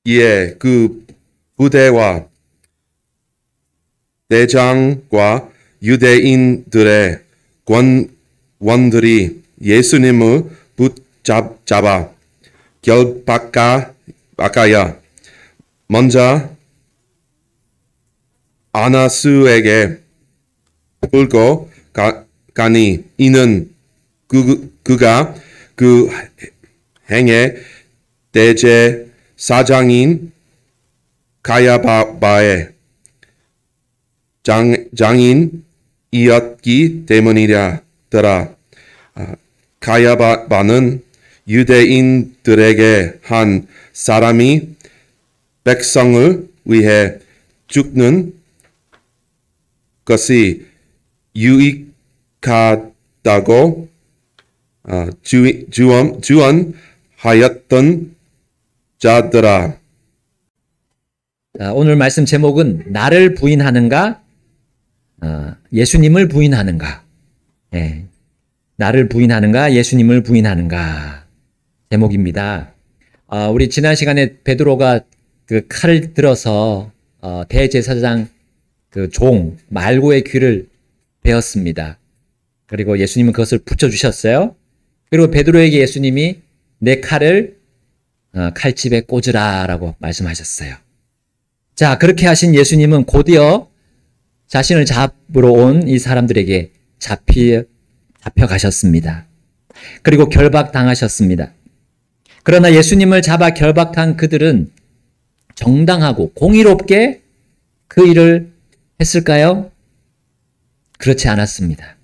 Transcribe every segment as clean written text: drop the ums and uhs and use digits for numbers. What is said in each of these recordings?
이에 그 부대와 대장과 유대인들의 관원들이 예수님을 붙잡아 결박하여 먼저 아나스에게 끌고 가니 이는 그가 그 행의 대제사장인 가야바의 장인이었기 때문이더라. 가야바는 유대인들에게 한 사람이 백성을 위해 죽는 것이 유익하다고 주원하였던 자들아. 오늘 말씀 제목은 나를 부인하는가? 예수님을 부인하는가? 예, 나를 부인하는가? 예수님을 부인하는가? 제목입니다. 우리 지난 시간에 베드로가 그 칼을 들어서 대제사장 그 종 말고의 귀를 베었습니다. 그리고 예수님은 그것을 붙여주셨어요. 그리고 베드로에게 예수님이 내 칼을 칼집에 꽂으라 라고 말씀하셨어요. 자, 그렇게 하신 예수님은 곧이어 자신을 잡으러 온 이 사람들에게 잡혀가셨습니다. 그리고 결박당하셨습니다. 그러나 예수님을 잡아 결박한 그들은 정당하고 공의롭게 그 일을 했을까요? 그렇지 않았습니다.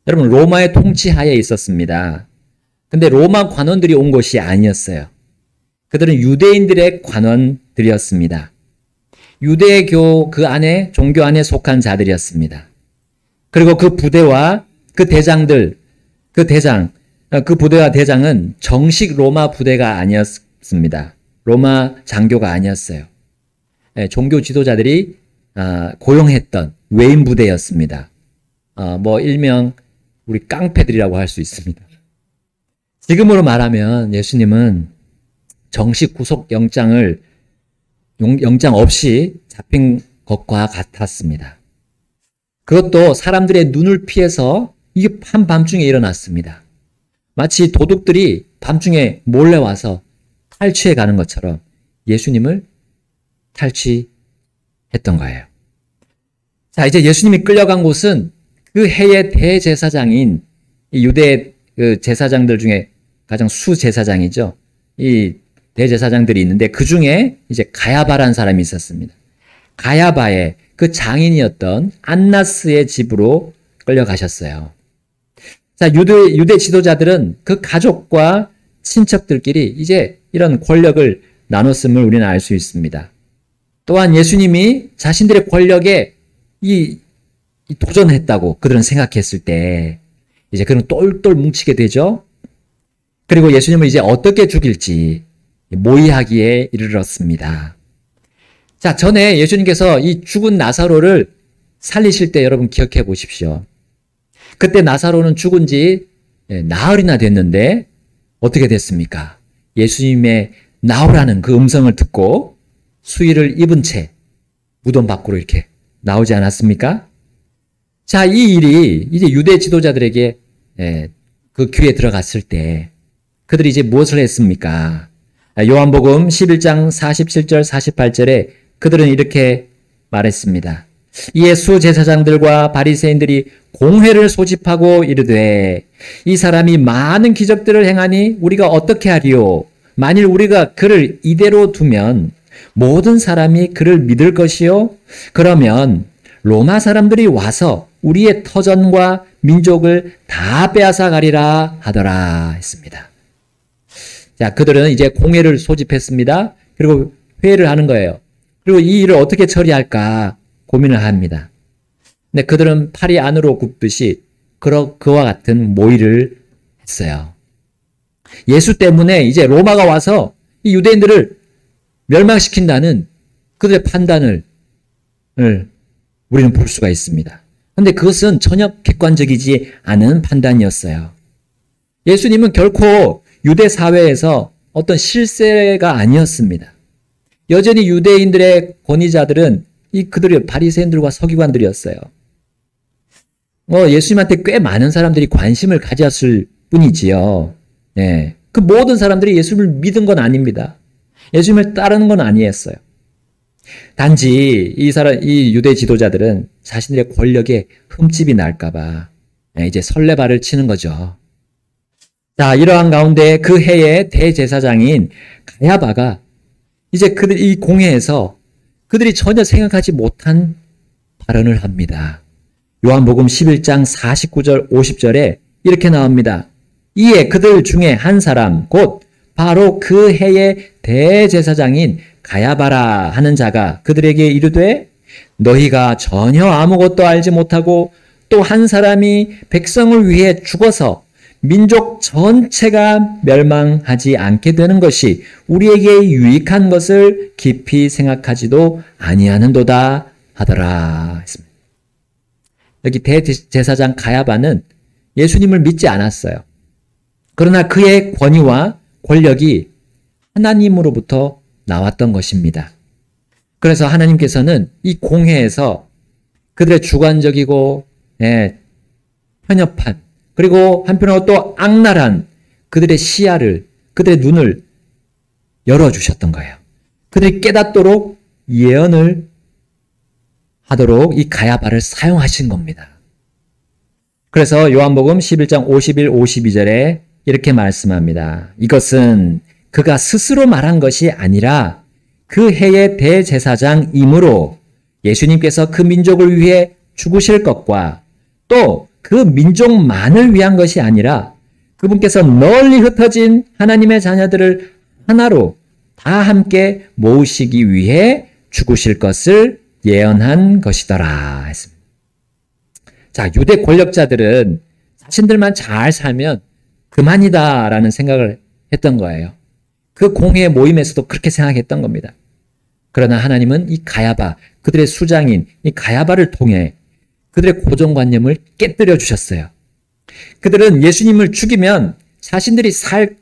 여러분, 로마의 통치하에 있었습니다. 근데 로마 관원들이 온 것이 아니었어요. 그들은 유대인들의 관원들이었습니다. 유대교 그 안에, 종교 안에 속한 자들이었습니다. 그리고 그 부대와 그 대장들, 그 부대와 대장은 정식 로마 부대가 아니었습니다. 로마 장교가 아니었어요. 종교 지도자들이 고용했던 외인 부대였습니다. 일명 우리 깡패들이라고 할 수 있습니다. 지금으로 말하면 예수님은 정식 구속 영장 없이 잡힌 것과 같았습니다. 그것도 사람들의 눈을 피해서 이게 한밤중에 일어났습니다. 마치 도둑들이 밤중에 몰래 와서 탈취해 가는 것처럼 예수님을 탈취했던 거예요. 자, 이제 예수님이 끌려간 곳은 그 해의 대제사장인 이 유대 그 제사장들 중에 가장 수제사장이죠. 이 대제사장들이 있는데 그 중에 이제 가야바라는 사람이 있었습니다. 가야바의 그 장인이었던 안나스의 집으로 끌려가셨어요. 자, 유대 지도자들은 그 가족과 친척들끼리 이제 이런 권력을 나눴음을 우리는 알 수 있습니다. 또한 예수님이 자신들의 권력에 도전했다고 그들은 생각했을 때 이제 그는 똘똘 뭉치게 되죠. 그리고 예수님을 이제 어떻게 죽일지 모의하기에 이르렀습니다. 자, 전에 예수님께서 이 죽은 나사로를 살리실 때 여러분 기억해 보십시오. 그때 나사로는 죽은 지 나흘이나 됐는데 어떻게 됐습니까? 예수님의 나오라는 그 음성을 듣고 수의를 입은 채 무덤 밖으로 이렇게 나오지 않았습니까? 자, 이 일이 이제 유대 지도자들에게 그 귀에 들어갔을 때 그들이 이제 무엇을 했습니까? 요한복음 11장 47절 48절에 그들은 이렇게 말했습니다. 이에 수제사장들과 바리새인들이 공회를 소집하고 이르되 이 사람이 많은 기적들을 행하니 우리가 어떻게 하리요? 만일 우리가 그를 이대로 두면 모든 사람이 그를 믿을 것이요? 그러면 로마 사람들이 와서 우리의 터전과 민족을 다 빼앗아 가리라 하더라 했습니다. 자, 그들은 이제 공회를 소집했습니다. 그리고 회의를 하는 거예요. 그리고 이 일을 어떻게 처리할까 고민을 합니다. 근데 그들은 팔이 안으로 굽듯이 그와 같은 모의를 했어요. 예수 때문에 이제 로마가 와서 이 유대인들을 멸망시킨다는 그들의 판단을 우리는 볼 수가 있습니다. 그런데 그것은 전혀 객관적이지 않은 판단이었어요. 예수님은 결코 유대 사회에서 어떤 실세가 아니었습니다. 여전히 유대인들의 권위자들은 그들이 바리새인들과 서기관들이었어요. 예수님한테 꽤 많은 사람들이 관심을 가졌을 뿐이지요. 예. 그 모든 사람들이 예수님을 믿은 건 아닙니다. 예수님을 따르는 건 아니었어요. 단지 이 유대 지도자들은 자신들의 권력에 흠집이 날까봐 이제 설레발을 치는 거죠. 자, 이러한 가운데 그 해의 대제사장인 가야바가 이제 이 공회에서 그들이 전혀 생각하지 못한 발언을 합니다. 요한복음 11장 49절 50절에 이렇게 나옵니다. 이에 그들 중에 한 사람 곧 바로 그 해의 대제사장인 가야바라 하는 자가 그들에게 이르되 너희가 전혀 아무것도 알지 못하고 또 한 사람이 백성을 위해 죽어서 민족 전체가 멸망하지 않게 되는 것이 우리에게 유익한 것을 깊이 생각하지도 아니하는도다 하더라 했습니다. 여기 대제사장 가야바는 예수님을 믿지 않았어요. 그러나 그의 권위와 권력이 하나님으로부터 나왔던 것입니다. 그래서 하나님께서는 이 공회에서 그들의 주관적이고 편협한 그리고 한편으로 또 악랄한 그들의 시야를 그들의 눈을 열어주셨던 거예요. 그들이 깨닫도록 예언을 하도록 이 가야바를 사용하신 겁니다. 그래서 요한복음 11장 51, 52절에 이렇게 말씀합니다. 이것은 그가 스스로 말한 것이 아니라 그 해의 대제사장이므로 예수님께서 그 민족을 위해 죽으실 것과 또 그 민족만을 위한 것이 아니라 그분께서 널리 흩어진 하나님의 자녀들을 하나로 다 함께 모으시기 위해 죽으실 것을 예언한 것이더라 했습니다. 자, 유대 권력자들은 자신들만 잘 살면 그만이다라는 생각을 했던 거예요. 그 공회 모임에서도 그렇게 생각했던 겁니다. 그러나 하나님은 이 가야바, 그들의 수장인 이 가야바를 통해 그들의 고정관념을 깨뜨려 주셨어요. 그들은 예수님을 죽이면 자신들이 살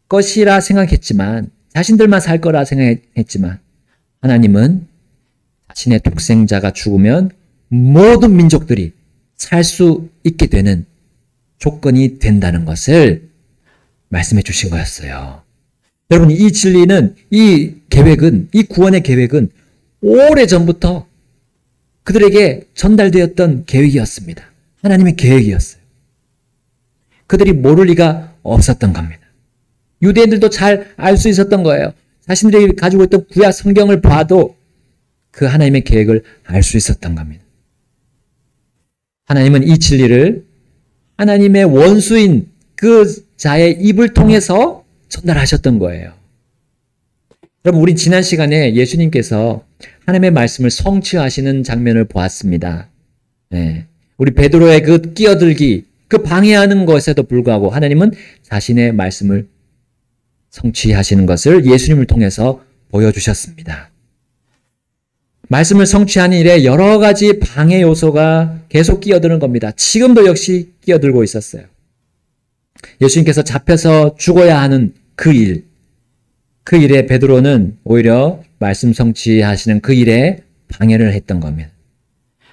것이라 생각했지만, 자신들만 살 거라 생각했지만, 하나님은 자신의 독생자가 죽으면 모든 민족들이 살 수 있게 되는 조건이 된다는 것을 말씀해 주신 거였어요. 여러분, 이 진리는, 이 계획은, 이 구원의 계획은 오래전부터 그들에게 전달되었던 계획이었습니다. 하나님의 계획이었어요. 그들이 모를 리가 없었던 겁니다. 유대인들도 잘 알 수 있었던 거예요. 자신들이 가지고 있던 구약 성경을 봐도 그 하나님의 계획을 알 수 있었던 겁니다. 하나님은 이 진리를 하나님의 원수인 그 자의 입을 통해서 전달하셨던 거예요. 여러분, 우리 지난 시간에 예수님께서 하나님의 말씀을 성취하시는 장면을 보았습니다. 우리 베드로의 그 끼어들기, 그 방해하는 것에도 불구하고 하나님은 자신의 말씀을 성취하시는 것을 예수님을 통해서 보여주셨습니다. 말씀을 성취하는 일에 여러 가지 방해 요소가 계속 끼어드는 겁니다. 지금도 역시 끼어들고 있었어요. 예수님께서 잡혀서 죽어야 하는 그 일에 베드로는 오히려 말씀 성취하시는 그 일에 방해를 했던 겁니다.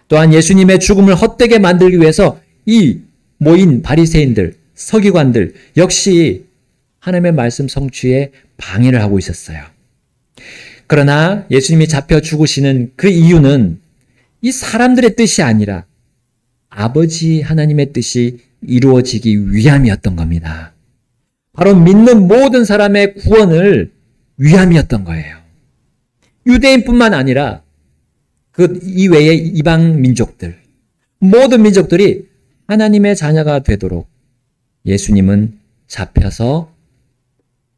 또한 예수님의 죽음을 헛되게 만들기 위해서 이 모인 바리새인들, 서기관들 역시 하나님의 말씀 성취에 방해를 하고 있었어요. 그러나 예수님이 잡혀 죽으시는 그 이유는 이 사람들의 뜻이 아니라 아버지 하나님의 뜻이 이루어지기 위함이었던 겁니다. 바로 믿는 모든 사람의 구원을 위함이었던 거예요. 유대인뿐만 아니라 그 이외의 이방 민족들, 모든 민족들이 하나님의 자녀가 되도록 예수님은 잡혀서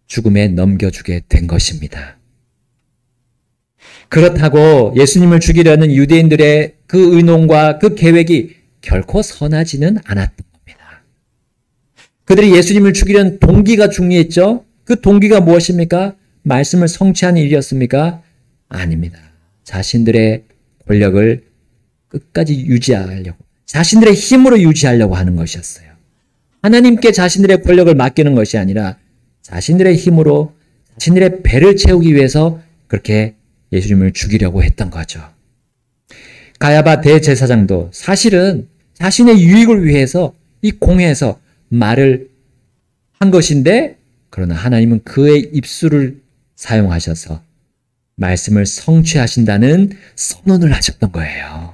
죽음에 넘겨주게 된 것입니다. 그렇다고 예수님을 죽이려는 유대인들의 그 의논과 그 계획이 결코 선하지는 않았던 겁니다. 그들이 예수님을 죽이려는 동기가 중요했죠. 그 동기가 무엇입니까? 말씀을 성취하는 일이었습니까? 아닙니다. 자신들의 권력을 끝까지 유지하려고, 자신들의 힘으로 유지하려고 하는 것이었어요. 하나님께 자신들의 권력을 맡기는 것이 아니라 자신들의 힘으로 자신들의 배를 채우기 위해서 그렇게 예수님을 죽이려고 했던 거죠. 가야바 대제사장도 사실은 자신의 유익을 위해서 이 공회에서 말을 한 것인데, 그러나 하나님은 그의 입술을 사용하셔서 말씀을 성취하신다는 선언을 하셨던 거예요.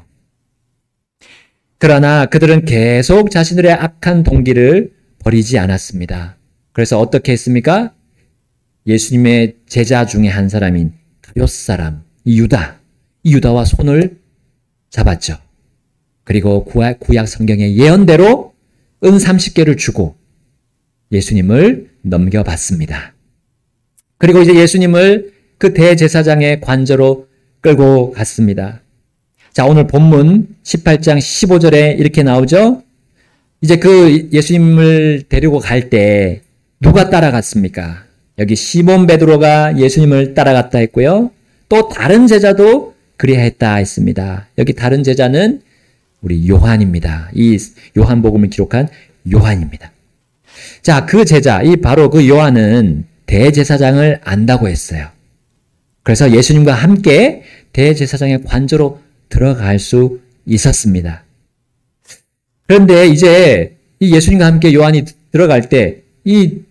그러나 그들은 계속 자신들의 악한 동기를 버리지 않았습니다. 그래서 어떻게 했습니까? 예수님의 제자 중에 한 사람인 가룟 사람, 이 유다와 손을 잡았죠. 그리고 구약 성경의 예언대로 은 30개를 주고 예수님을 넘겨받습니다. 그리고 이제 예수님을 그 대제사장의 관저로 끌고 갔습니다. 자, 오늘 본문 18장 15절에 이렇게 나오죠? 이제 그 예수님을 데리고 갈 때 누가 따라갔습니까? 여기 시몬 베드로가 예수님을 따라갔다 했고요. 또 다른 제자도 그리야 했다 했습니다. 여기 다른 제자는 우리 요한입니다. 이 요한복음을 기록한 요한입니다. 자, 그 제자, 바로 그 요한은 대제사장을 안다고 했어요. 그래서 예수님과 함께 대제사장의 관저로 들어갈 수 있었습니다. 그런데 이제 이 예수님과 함께 요한이 들어갈 때 이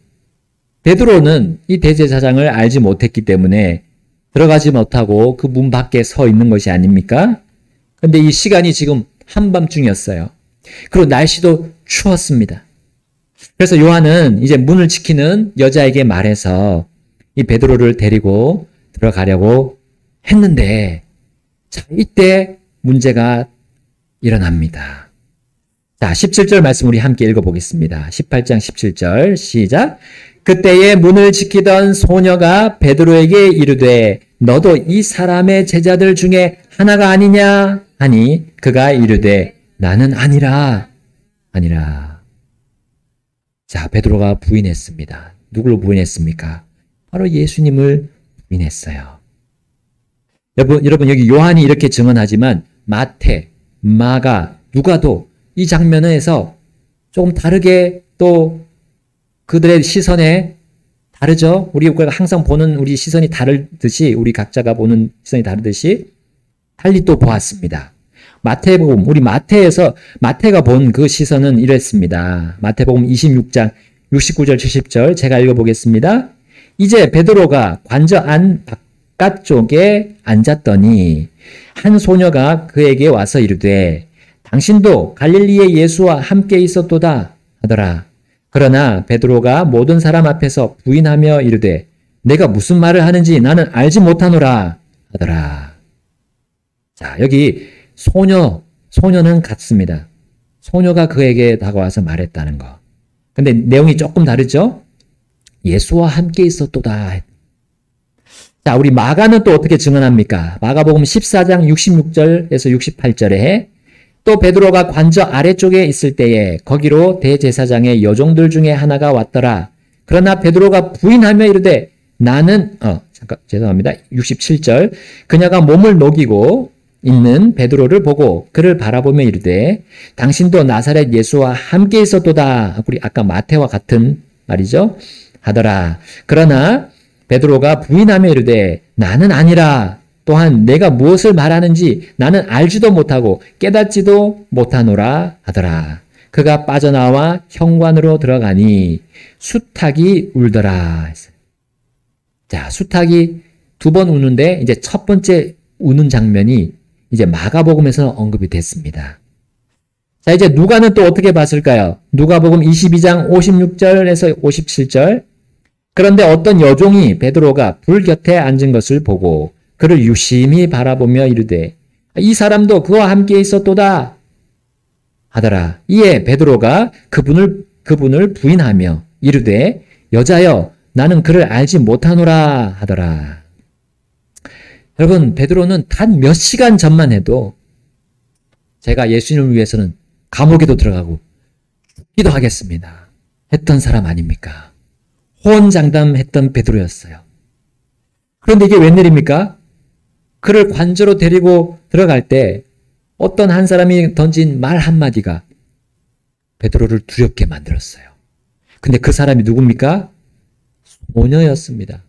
베드로는 이 대제사장을 알지 못했기 때문에 들어가지 못하고 그 문 밖에 서 있는 것이 아닙니까? 그런데 이 시간이 지금 한밤중이었어요. 그리고 날씨도 추웠습니다. 그래서 요한은 이제 문을 지키는 여자에게 말해서 이 베드로를 데리고 들어가려고 했는데, 자, 이때 문제가 일어납니다. 자, 17절 말씀 우리 함께 읽어보겠습니다. 18장 17절 시작. 그때에 문을 지키던 소녀가 베드로에게 이르되 너도 이 사람의 제자들 중에 하나가 아니냐 하니 그가 이르되 나는 아니라. 자, 베드로가 부인했습니다. 누구를 부인했습니까? 바로 예수님을 부인했어요. 여러분 여기 요한이 이렇게 증언하지만 마태, 마가, 누가도 이 장면에서 조금 다르게 또 그들의 시선에 다르죠? 우리가 항상 보는 우리 시선이 다르듯이, 우리 각자가 보는 시선이 다르듯이 달리 또 보았습니다. 마태복음, 우리 마태가 본 그 시선은 이랬습니다. 마태복음 26장 69절 70절 제가 읽어보겠습니다. 이제 베드로가 관저 안 바깥쪽에 앉았더니 한 소녀가 그에게 와서 이르되 당신도 갈릴리의 예수와 함께 있었도다 하더라. 그러나 베드로가 모든 사람 앞에서 부인하며 이르되 내가 무슨 말을 하는지 나는 알지 못하노라 하더라. 자, 여기 소녀는 같습니다. 소녀가 그에게 다가와서 말했다는 거. 근데 내용이 조금 다르죠? 예수와 함께 있었도다. 자, 우리 마가는 또 어떻게 증언합니까? 마가복음 14장 66절에서 68절에 또 베드로가 관저 아래쪽에 있을 때에 거기로 대제사장의 여종들 중에 하나가 왔더라. 그러나 베드로가 부인하며 이르되 나는 죄송합니다. 67절. 그녀가 몸을 녹이고 있는 베드로를 보고 그를 바라보며 이르되 당신도 나사렛 예수와 함께 있었도다. 우리 아까 마태와 같은 말이죠. 하더라. 그러나 베드로가 부인하며 이르되 나는 아니라. 또한 내가 무엇을 말하는지 나는 알지도 못하고 깨닫지도 못하노라 하더라. 그가 빠져나와 현관으로 들어가니 수탉이 울더라. 자, 수탉이 두 번 우는데 이제 첫 번째 우는 장면이 이제 마가복음에서 언급이 됐습니다. 자, 이제 누가는 또 어떻게 봤을까요? 누가복음 22장 56절에서 57절. 그런데 어떤 여종이 베드로가 불 곁에 앉은 것을 보고 그를 유심히 바라보며 이르되 이 사람도 그와 함께 있었도다 하더라. 이에 베드로가 그분을 부인하며 이르되 여자여 나는 그를 알지 못하노라 하더라. 여러분, 베드로는 단 몇 시간 전만 해도 제가 예수님을 위해서는 감옥에도 들어가고 죽기도 하겠습니다 했던 사람 아닙니까? 호언장담했던 베드로였어요. 그런데 이게 웬일입니까? 그를 관저로 데리고 들어갈 때 어떤 한 사람이 던진 말 한마디가 베드로를 두렵게 만들었어요. 근데 그 사람이 누굽니까? 소녀였습니다.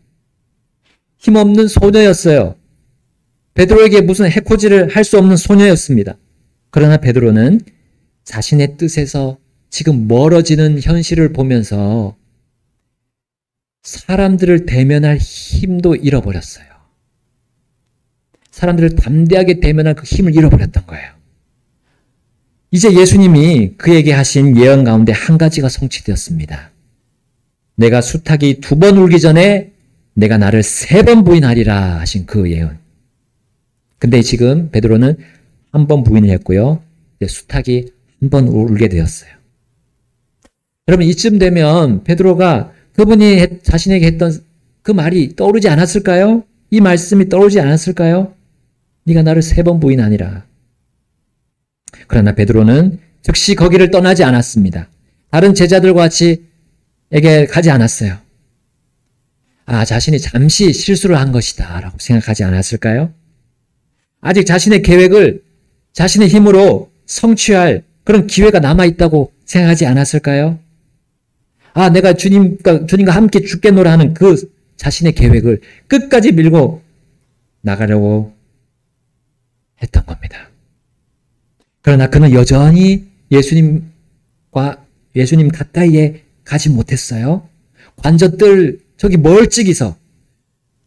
힘없는 소녀였어요. 베드로에게 무슨 해코지를 할 수 없는 소녀였습니다. 그러나 베드로는 자신의 뜻에서 지금 멀어지는 현실을 보면서 사람들을 대면할 힘도 잃어버렸어요. 사람들을 담대하게 대면할 그 힘을 잃어버렸던 거예요. 이제 예수님이 그에게 하신 예언 가운데 한 가지가 성취되었습니다. 내가 수탉이 2번 울기 전에 내가 나를 3번 부인하리라 하신 그 예언. 근데 지금 베드로는 1번 부인을 했고요. 이제 수탉이 1번 울게 되었어요. 여러분, 이쯤 되면 베드로가 그분이 자신에게 했던 그 말이 떠오르지 않았을까요? 이 말씀이 떠오르지 않았을까요? 네가 나를 3번 부인하니라. 그러나 베드로는 즉시 거기를 떠나지 않았습니다. 다른 제자들과 같이 에게 가지 않았어요. 자신이 잠시 실수를 한 것이다 라고 생각하지 않았을까요? 아직 자신의 계획을 자신의 힘으로 성취할 그런 기회가 남아있다고 생각하지 않았을까요? 내가 주님과 함께 죽겠노라 하는 그 자신의 계획을 끝까지 밀고 나가려고 했던 겁니다. 그러나 그는 여전히 예수님 가까이에 가지 못했어요. 관저들 저기 멀찍이서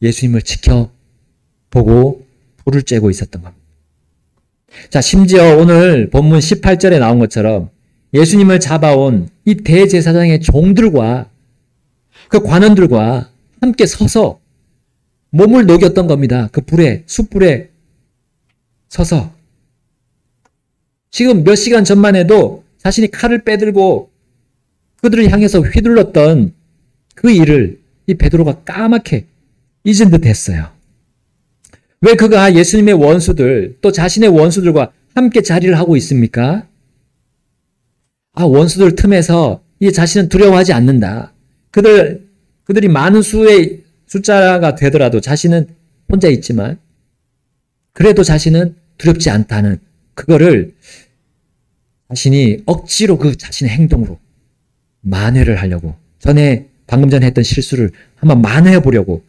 예수님을 지켜보고 불을 쬐고 있었던 겁니다. 자, 심지어 오늘 본문 18절에 나온 것처럼 예수님을 잡아온 이 대제사장의 종들과 그 관원들과 함께 서서 몸을 녹였던 겁니다. 그 숯불에 서서. 지금 몇 시간 전만 해도 자신이 칼을 빼들고 그들을 향해서 휘둘렀던 그 일을 이 베드로가 까맣게 잊은 듯 했어요. 왜 그가 예수님의 원수들, 또 자신의 원수들과 함께 자리를 하고 있습니까? 원수들 틈에서 이 자신은 두려워하지 않는다. 그들이 많은 수의 숫자가 되더라도 자신은 혼자 있지만, 그래도 자신은 두렵지 않다는 그거를 자신이 억지로 그 자신의 행동으로 만회를 하려고, 방금 전에 했던 실수를 한번 만회해 보려고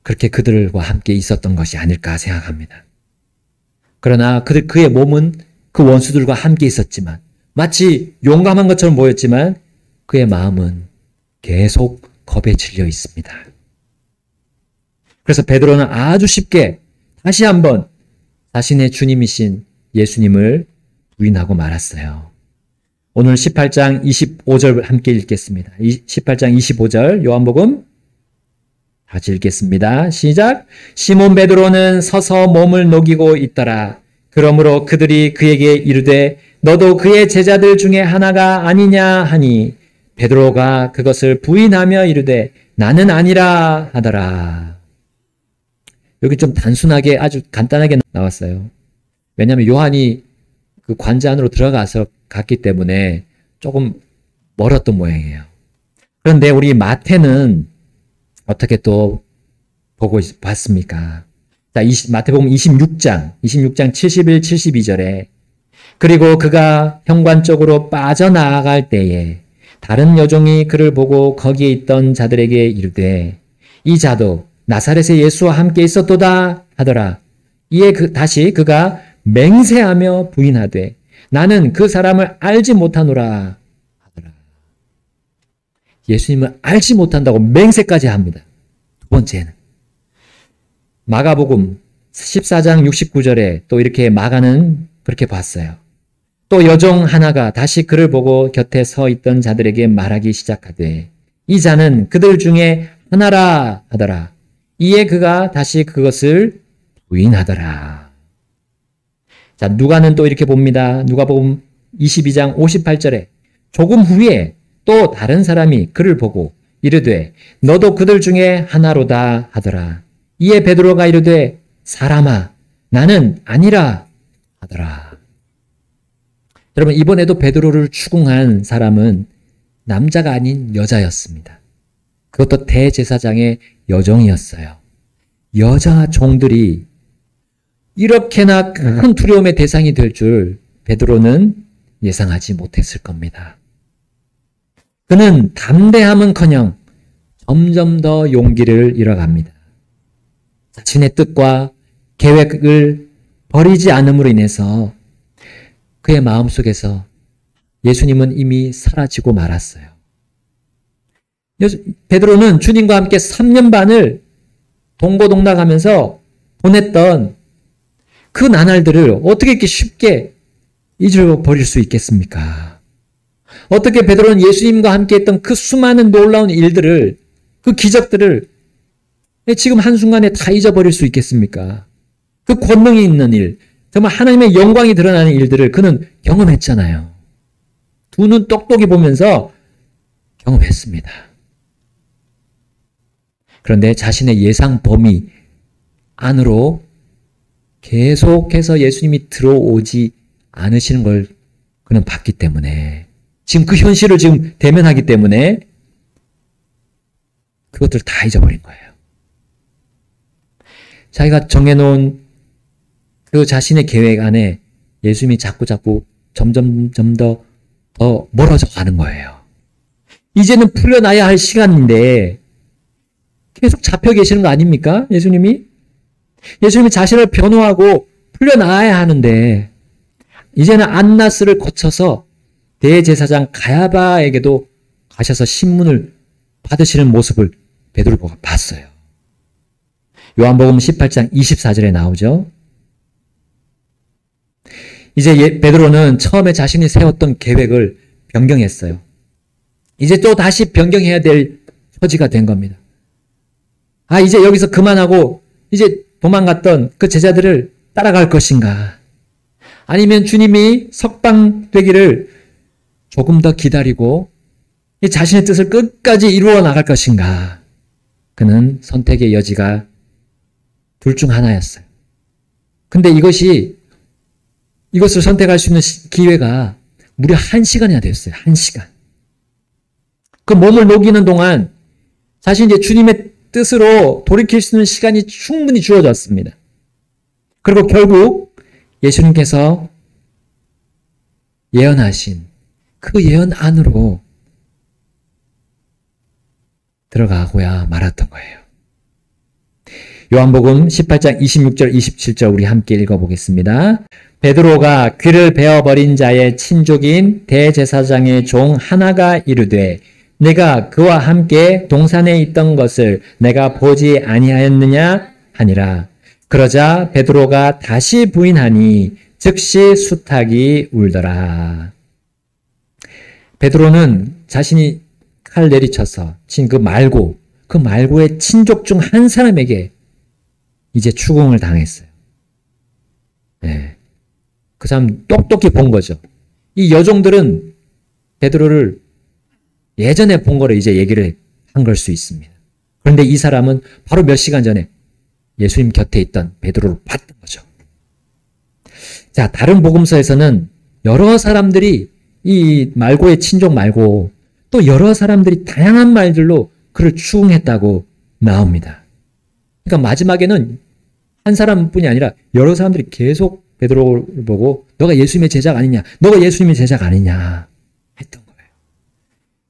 그렇게 그들과 함께 있었던 것이 아닐까 생각합니다. 그러나 그의 몸은 그 원수들과 함께 있었지만, 마치 용감한 것처럼 보였지만 그의 마음은 계속 겁에 질려 있습니다. 그래서 베드로는 아주 쉽게 다시 한번 자신의 주님이신 예수님을 부인하고 말았어요. 오늘 18장 25절 함께 읽겠습니다. 18장 25절 요한복음 같이 읽겠습니다. 시작. 시몬 베드로는 서서 몸을 녹이고 있더라. 그러므로 그들이 그에게 이르되 너도 그의 제자들 중에 하나가 아니냐 하니 베드로가 그것을 부인하며 이르되 나는 아니라 하더라. 여기 좀 단순하게 아주 간단하게 나왔어요. 왜냐하면 요한이 그 관자 안으로 들어가서 갔기 때문에 조금 멀었던 모양이에요. 그런데 우리 마태는 어떻게 또 봤습니까? 자, 마태복음 26장 71, 72절에 그리고 그가 현관 쪽으로 빠져나갈 때에 다른 여종이 그를 보고 거기에 있던 자들에게 이르되 이 자도 나사렛의 예수와 함께 있었도다 하더라. 이에 다시 그가 맹세하며 부인하되 나는 그 사람을 알지 못하노라 하더라. 예수님을 알지 못한다고 맹세까지 합니다. 두 번째는 마가복음 14장 69절에 또 이렇게 마가는 그렇게 봤어요. 또 여종 하나가 다시 그를 보고 곁에 서 있던 자들에게 말하기 시작하되 이 자는 그들 중에 하나라 하더라. 이에 그가 다시 그것을 부인하더라. 자, 누가는 또 이렇게 봅니다. 누가복음 22장 58절에 조금 후에 또 다른 사람이 그를 보고 이르되 너도 그들 중에 하나로다 하더라. 이에 베드로가 이르되 사람아 나는 아니라 하더라. 여러분, 이번에도 베드로를 추궁한 사람은 남자가 아닌 여자였습니다. 그것도 대제사장의 여종이었어요. 여자 종들이 이렇게나 큰 두려움의 대상이 될 줄 베드로는 예상하지 못했을 겁니다. 그는 담대함은커녕 점점 더 용기를 잃어갑니다. 자신의 뜻과 계획을 버리지 않음으로 인해서 그의 마음속에서 예수님은 이미 사라지고 말았어요. 베드로는 주님과 함께 3년 반을 동고동락하면서 보냈던 그 나날들을 어떻게 이렇게 쉽게 잊어버릴 수 있겠습니까? 어떻게 베드로는 예수님과 함께 했던 그 수많은 놀라운 일들을, 그 기적들을 지금 한순간에 다 잊어버릴 수 있겠습니까? 그 권능이 있는 일, 정말 하나님의 영광이 드러나는 일들을 그는 경험했잖아요. 두 눈 똑똑히 보면서 경험했습니다. 그런데 자신의 예상 범위 안으로 계속해서 예수님이 들어오지 않으시는 걸 그는 봤기 때문에, 지금 그 현실을 지금 대면하기 때문에 그것들 다 잊어버린 거예요. 자기가 정해놓은 그 자신의 계획 안에 예수님이 자꾸 점점 더 멀어져 가는 거예요. 이제는 풀려나야 할 시간인데 계속 잡혀 계시는 거 아닙니까? 예수님이 자신을 변호하고 풀려나야 하는데 이제는 안나스를 거쳐서 대제사장 가야바에게도 가셔서 신문을 받으시는 모습을 베드로가 봤어요. 요한복음 18장 24절에 나오죠. 이제 베드로는 처음에 자신이 세웠던 계획을 변경했어요. 이제 또 다시 변경해야 될 처지가 된 겁니다. 이제 여기서 그만하고 이제 도망갔던 그 제자들을 따라갈 것인가? 아니면 주님이 석방되기를 조금 더 기다리고 자신의 뜻을 끝까지 이루어 나갈 것인가? 그는 선택의 여지가 둘 중 하나였어요. 근데 이것을 선택할 수 있는 기회가 무려 1시간이나 되었어요. 1시간. 그 몸을 녹이는 동안 자신이 이제 주님의 뜻으로 돌이킬 수 있는 시간이 충분히 주어졌습니다. 그리고 결국 예수님께서 예언하신 그 예언 안으로 들어가고야 말았던 거예요. 요한복음 18장 26절 27절 우리 함께 읽어보겠습니다. 베드로가 귀를 베어버린 자의 친족인 대제사장의 종 하나가 이르되 내가 그와 함께 동산에 있던 것을 내가 보지 아니하였느냐 하니라. 그러자 베드로가 다시 부인하니 즉시 수탉이 울더라. 베드로는 자신이 칼 내리쳐서 친 그 말고의 친족 중 한 사람에게 이제 추궁을 당했어요. 네. 그 사람 똑똑히 본 거죠. 이 여종들은 베드로를 예전에 본 거를 이제 얘기를 한 걸 수 있습니다. 그런데 이 사람은 바로 몇 시간 전에 예수님 곁에 있던 베드로를 봤던 거죠. 자, 다른 복음서에서는 여러 사람들이 이 말고의 친족 말고 또 여러 사람들이 다양한 말들로 그를 추궁했다고 나옵니다. 그러니까 마지막에는 한 사람뿐이 아니라 여러 사람들이 계속 베드로를 보고 너가 예수님의 제자가 아니냐, 너가 예수님의 제자가 아니냐 했던 거예요.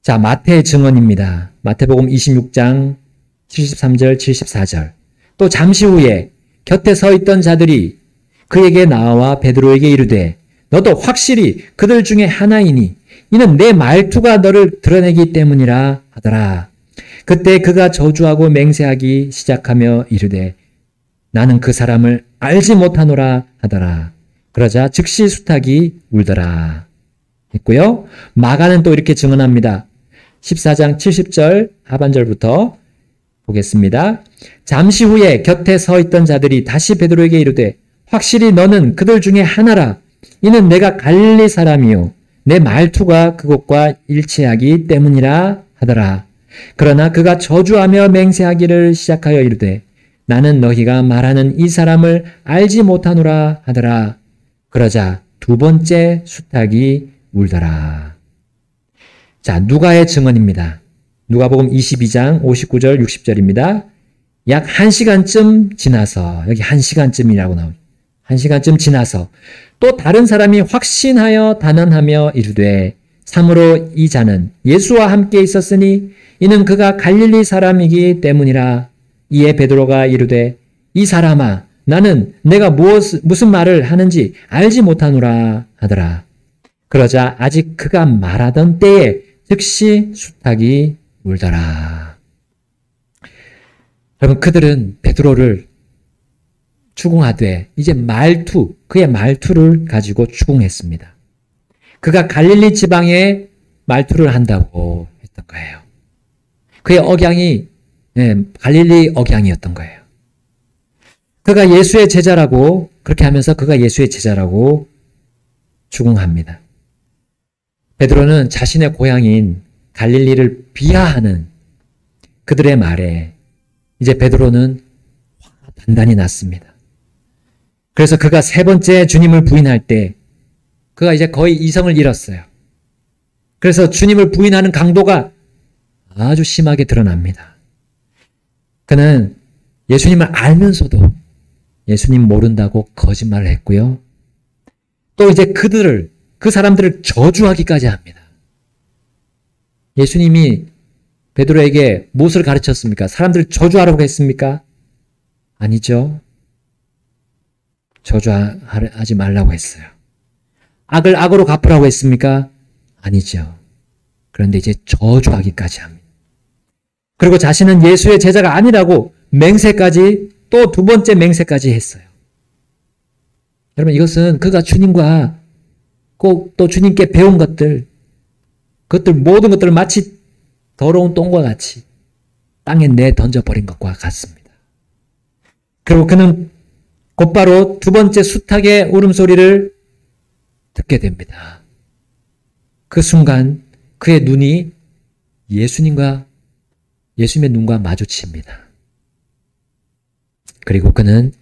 자, 마태의 증언입니다. 마태복음 26장 73절 74절. 또 잠시 후에 곁에 서 있던 자들이 그에게 나와 베드로에게 이르되 너도 확실히 그들 중에 하나이니 이는 내 말투가 너를 드러내기 때문이라 하더라. 그때 그가 저주하고 맹세하기 시작하며 이르되 나는 그 사람을 알지 못하노라 하더라. 그러자 즉시 수탉이 울더라 했고요. 마가는 또 이렇게 증언합니다. 14장 70절 하반절부터 보겠습니다. 잠시 후에 곁에 서 있던 자들이 다시 베드로에게 이르되 확실히 너는 그들 중에 하나라. 이는 내가 갈릴리 사람이요 내 말투가 그곳과 일치하기 때문이라 하더라. 그러나 그가 저주하며 맹세하기를 시작하여 이르되 나는 너희가 말하는 이 사람을 알지 못하노라 하더라. 그러자 두 번째 수탉이 울더라. 자, 누가의 증언입니다. 누가복음 22장 59절 60절입니다. 약 1시간쯤 지나서, 여기 1시간쯤이라고 나오죠. 1시간쯤 지나서 또 다른 사람이 확신하여 단언하며 이르되 참으로 이 자는 예수와 함께 있었으니 이는 그가 갈릴리 사람이기 때문이라. 이에 베드로가 이르되 이 사람아, 나는 내가 무슨 말을 하는지 알지 못하노라 하더라. 그러자 아직 그가 말하던 때에 즉시 수탉이 울더라. 여러분, 그들은 베드로를 추궁하되 이제 그의 말투를 가지고 추궁했습니다. 그가 갈릴리 지방에 말투를 한다고 했던 거예요. 그의 억양이 갈릴리 억양이었던 거예요. 그가 예수의 제자라고, 그렇게 하면서 그가 예수의 제자라고 추궁합니다. 베드로는 자신의 고향인 갈릴리를 비하하는 그들의 말에 이제 베드로는 화가 단단히 났습니다. 그래서 그가 세 번째 주님을 부인할 때 그가 이제 거의 이성을 잃었어요. 그래서 주님을 부인하는 강도가 아주 심하게 드러납니다. 그는 예수님을 알면서도 예수님 모른다고 거짓말을 했고요. 또 이제 그 사람들을 저주하기까지 합니다. 예수님이 베드로에게 무엇을 가르쳤습니까? 사람들을 저주하라고 했습니까? 아니죠. 저주하지 말라고 했어요. 악을 악으로 갚으라고 했습니까? 아니죠. 그런데 이제 저주하기까지 합니다. 그리고 자신은 예수의 제자가 아니라고 맹세까지, 또 두 번째 맹세까지 했어요. 여러분, 이것은 그가 주님과 꼭 또 주님께 배운 모든 것들을 마치 더러운 똥과 같이 땅에 내던져버린 것과 같습니다. 그리고 그는 곧바로 두 번째 수탉의 울음소리를 듣게 됩니다. 그 순간 그의 눈이 예수님의 눈과 마주칩니다. 그리고 그는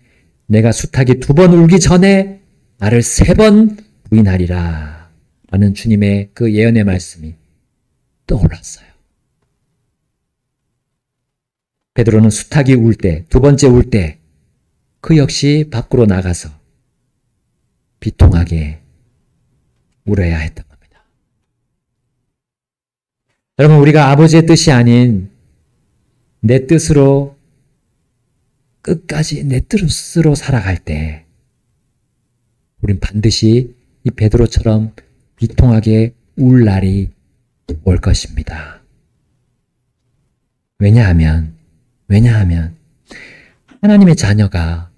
내가 수탉이 2번 울기 전에 나를 3번 부인하리라 라는 주님의 그 예언의 말씀이 떠올랐어요. 베드로는 수탉이 울 때, 두 번째 울 때 그 역시 밖으로 나가서 비통하게 울어야 했던 겁니다. 여러분, 우리가 아버지의 뜻이 아닌 내 뜻으로 끝까지 내 뜻으로 살아갈 때 우린 반드시 이 베드로처럼 비통하게 울 날이 올 것입니다. 왜냐하면 하나님의 자녀가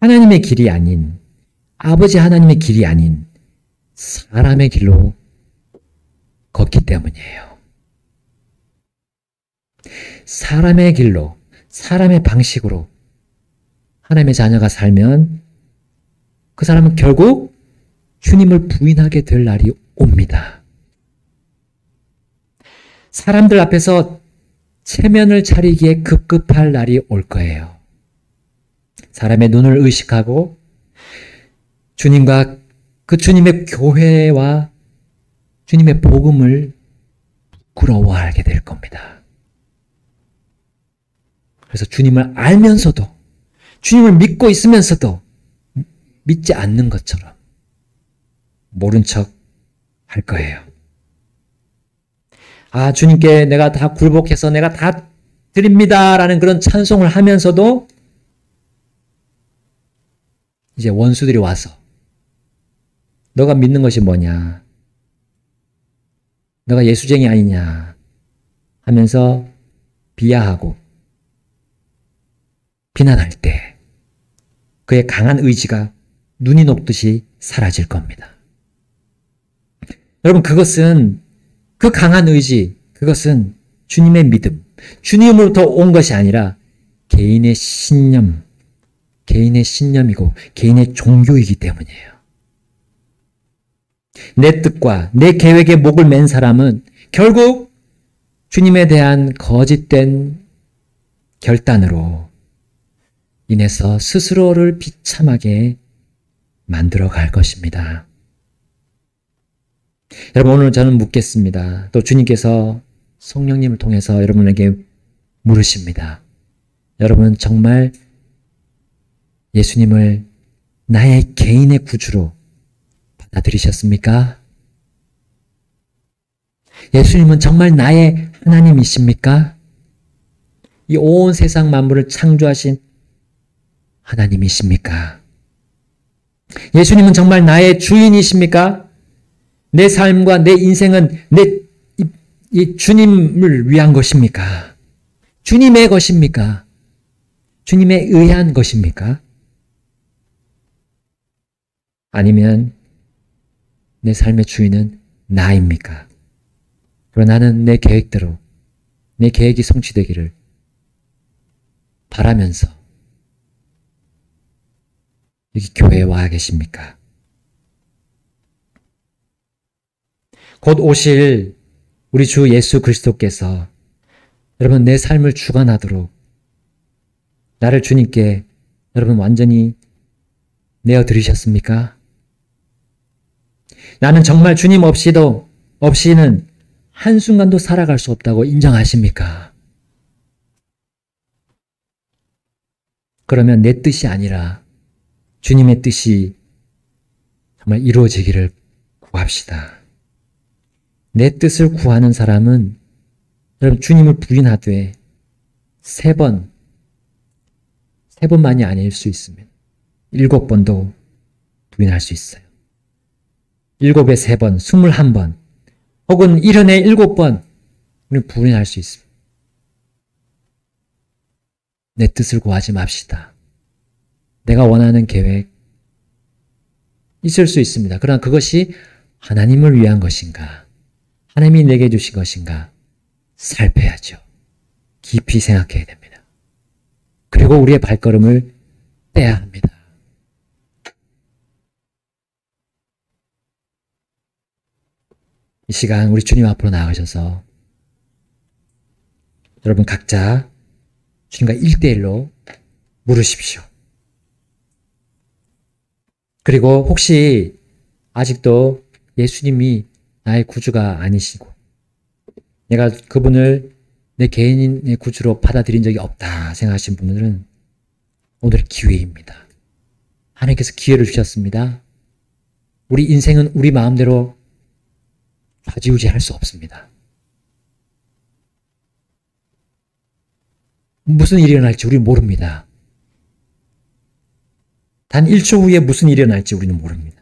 하나님의 길이 아닌, 아버지 하나님의 길이 아닌 사람의 길로 걷기 때문이에요. 사람의 길로, 사람의 방식으로 하나님의 자녀가 살면 그 사람은 결국 주님을 부인하게 될 날이 옵니다. 사람들 앞에서 체면을 차리기에 급급할 날이 올 거예요. 사람의 눈을 의식하고 주님과 그 주님의 교회와 주님의 복음을 부끄러워하게 될 겁니다. 그래서 주님을 알면서도, 주님을 믿고 있으면서도 믿지 않는 것처럼 모른 척 할 거예요. 아, 주님께 내가 다 굴복해서 내가 다 드립니다라는 그런 찬송을 하면서도 이제 원수들이 와서 너가 믿는 것이 뭐냐? 너가 예수쟁이 아니냐? 하면서 비하하고 비난할 때 그의 강한 의지가 눈이 녹듯이 사라질 겁니다. 여러분, 그 강한 의지, 그것은 주님의 믿음, 주님으로부터 온 것이 아니라 개인의 신념이고 개인의 종교이기 때문이에요. 내 뜻과 내 계획에 목을 맨 사람은 결국 주님에 대한 거짓된 결단으로 인해서 스스로를 비참하게 만들어 갈 것입니다. 여러분, 오늘 저는 묻겠습니다. 또 주님께서 성령님을 통해서 여러분에게 물으십니다. 여러분, 정말 예수님을 나의 개인의 구주로 받아들이셨습니까? 예수님은 정말 나의 하나님이십니까? 이 온 세상 만물을 창조하신 하나님이십니까? 예수님은 정말 나의 주인이십니까? 내 삶과 내 인생은 이 주님을 위한 것입니까? 주님의 것입니까? 주님에 의한 것입니까? 아니면 내 삶의 주인은 나입니까? 그리고 나는 내 계획대로 내 계획이 성취되기를 바라면서 여기 교회에 와 계십니까? 곧 오실 우리 주 예수 그리스도께서 여러분 내 삶을 주관하도록 나를 주님께 여러분 완전히 내어드리셨습니까? 나는 정말 주님 없이는 한순간도 살아갈 수 없다고 인정하십니까? 그러면 내 뜻이 아니라 주님의 뜻이 정말 이루어지기를 구합시다. 내 뜻을 구하는 사람은 여러분 주님을 부인하되 세 번만이 아닐 수 있습니다. 7번도 부인할 수 있어요. 7에 3번, 21번, 혹은 1년에 7번 우리 부인할 수 있습니다. 내 뜻을 구하지 맙시다. 내가 원하는 계획 있을 수 있습니다. 그러나 그것이 하나님을 위한 것인가? 하나님이 내게 주신 것인가? 살펴야죠. 깊이 생각해야 됩니다. 그리고 우리의 발걸음을 떼야 합니다. 이 시간 우리 주님 앞으로 나아가셔서 여러분 각자 주님과 1대1로 물으십시오. 그리고 혹시 아직도 예수님이 나의 구주가 아니시고 내가 그분을 내 개인의 구주로 받아들인 적이 없다 생각하시는 분들은 오늘 기회입니다. 하나님께서 기회를 주셨습니다. 우리 인생은 우리 마음대로 좌지우지할 수 없습니다. 무슨 일이 일어날지 우리는 모릅니다. 단 1초 후에 무슨 일이 일어날지 우리는 모릅니다.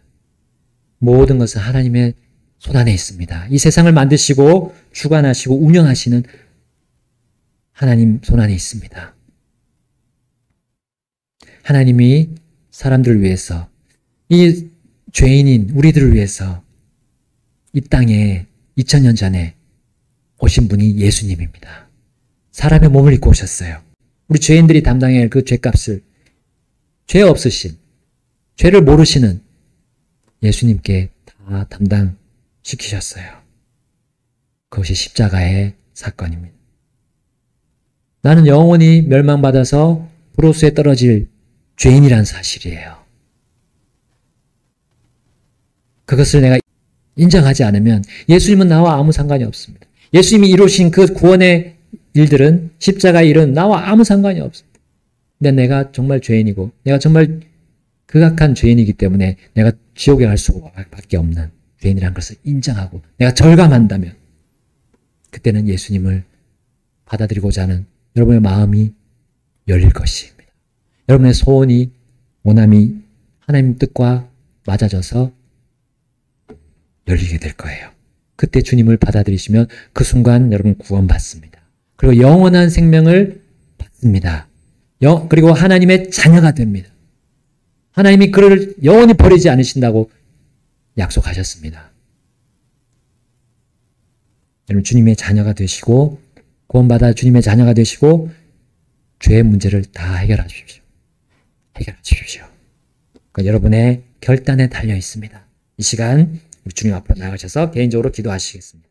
모든 것은 하나님의 손안에 있습니다. 이 세상을 만드시고 주관하시고 운영하시는 하나님 손안에 있습니다. 하나님이 사람들을 위해서 이 죄인인 우리들을 위해서 이 땅에 2000년 전에 오신 분이 예수님입니다. 사람의 몸을 입고 오셨어요. 우리 죄인들이 담당해야 할 그 죄값을 죄 없으신, 죄를 모르시는 예수님께 다 담당시키셨어요. 그것이 십자가의 사건입니다. 나는 영원히 멸망받아서 불호수에 떨어질 죄인이란 사실이에요. 그것을 내가 인정하지 않으면 예수님은 나와 아무 상관이 없습니다. 예수님이 이루신 그 구원의 일들은 십자가의 일은 나와 아무 상관이 없습니다. 근데 내가 정말 죄인이고 내가 정말 극악한 죄인이기 때문에 내가 지옥에 갈 수밖에 없는 죄인이라는 것을 인정하고 내가 절감한다면 그때는 예수님을 받아들이고자 하는 여러분의 마음이 열릴 것입니다. 여러분의 소원이 원함이 하나님 뜻과 맞아져서 열리게 될 거예요. 그때 주님을 받아들이시면 그 순간 여러분 구원받습니다. 그리고 영원한 생명을 받습니다. 그리고 하나님의 자녀가 됩니다. 하나님이 그를 영원히 버리지 않으신다고 약속하셨습니다. 여러분 주님의 자녀가 되시고 구원받아 주님의 자녀가 되시고 죄의 문제를 다 해결하십시오. 해결하십시오. 그러니까 여러분의 결단에 달려 있습니다. 이 시간 우리 주님 앞으로 나가셔서 개인적으로 기도하시겠습니다.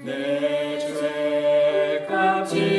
내 죄값이